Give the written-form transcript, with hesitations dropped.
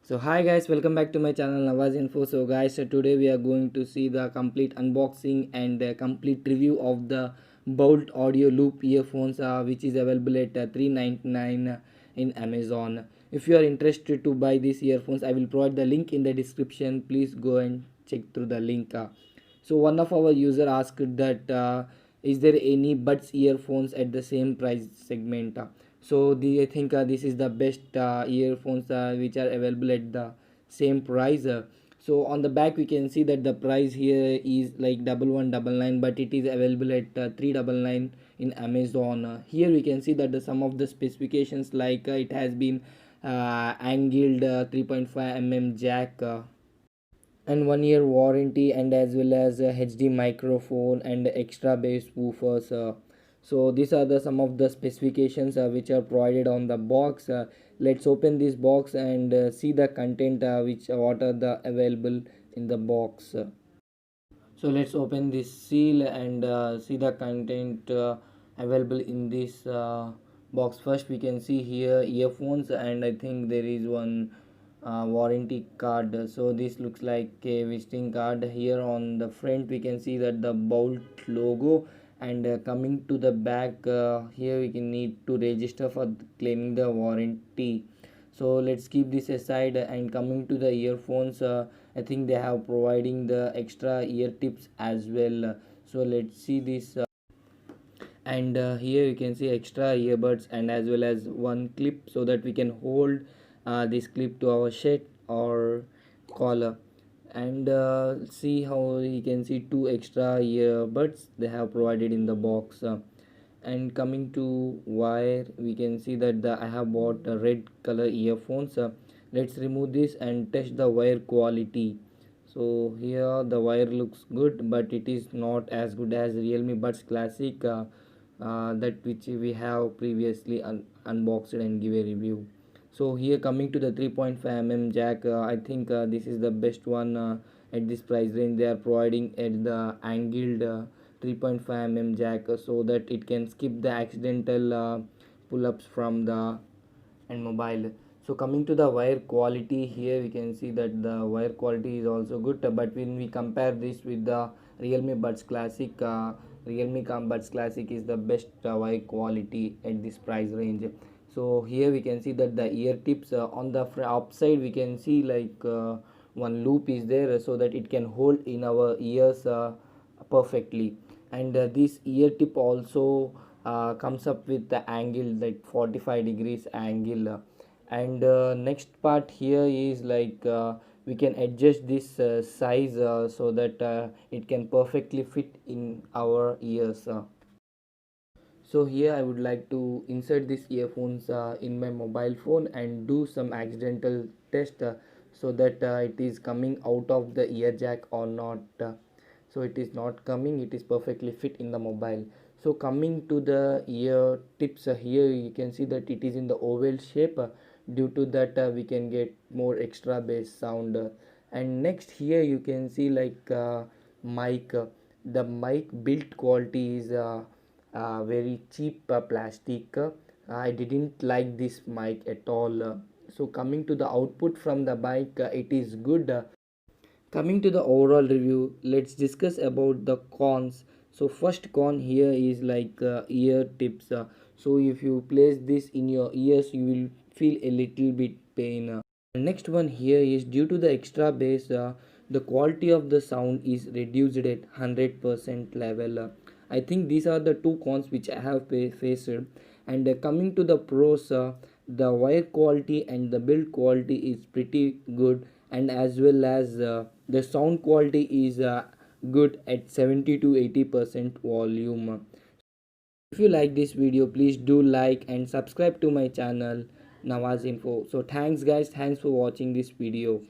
So hi guys, welcome back to my channel Nawaz Info. So guys, today we are going to see the complete unboxing and complete review of the Bolt Audio Loop earphones, which is available at 399 in Amazon. If you are interested to buy these earphones, I will provide the link in the description. Please go and check through the link. So one of our user asked that is there any Buds earphones at the same price segment? I think this is the best earphones which are available at the same price. So on the back we can see that the price here is like 1199, but it is available at 399 in Amazon. Here we can see that some of the specifications, like it has been angled 3.5 mm jack, and 1 year warranty, and as well as a HD microphone and extra bass woofers. So these are the some of the specifications which are provided on the box. Let's open this box and see the content, which what are the available in the box. So let's open this seal and see the content available in this box. First we can see here earphones, and I think there is one warranty card. So this looks like a visiting card. Here on the front we can see that the Bolt logo, and coming to the back, here we can need to register for claiming the warranty. So let's keep this aside, and coming to the earphones, I think they have providing the extra ear tips as well. So let's see this, and here you can see extra earbuds and as well as one clip, so that we can hold this clip to our shirt or collar. And see how you can see two extra earbuds they have provided in the box. And coming to wire, we can see that I have bought a red color earphones. Let's remove this and test the wire quality. So here the wire looks good, but it is not as good as Realme Buds Classic, that which we have previously unboxed and give a review. So here coming to the 3.5 mm jack, I think this is the best one at this price range. They are providing at the angled 3.5 mm jack, so that it can skip the accidental pull-ups from the and mobile. So coming to the wire quality, here we can see that the wire quality is also good, but when we compare this with the Realme Buds Classic, Buds Classic is the best wire quality at this price range. So here we can see that the ear tips, on the upside we can see like one loop is there, so that it can hold in our ears perfectly. And this ear tip also comes up with the angle like 45 degrees angle. And next part here is like we can adjust this size, so that it can perfectly fit in our ears. So here I would like to insert these earphones in my mobile phone and do some accidental test, so that it is coming out of the ear jack or not. So it is not coming, it is perfectly fit in the mobile. So coming to the ear tips, here you can see that it is in the oval shape. Due to that we can get more extra bass sound. And next here you can see like mic. The mic build quality is very cheap plastic. I didn't like this mic at all. So coming to the output from the mic, it is good. Coming to the overall review, let's discuss about the cons. So first con here is like ear tips. So if you place this in your ears, you will feel a little bit pain. Next one here is due to the extra bass, the quality of the sound is reduced at 100% level. I think these are the two cons which I have faced. And coming to the pros, the wire quality and the build quality is pretty good, and as well as the sound quality is good at 70 to 80% volume. If you like this video, please do like and subscribe to my channel Nawaz Info. So thanks guys, thanks for watching this video.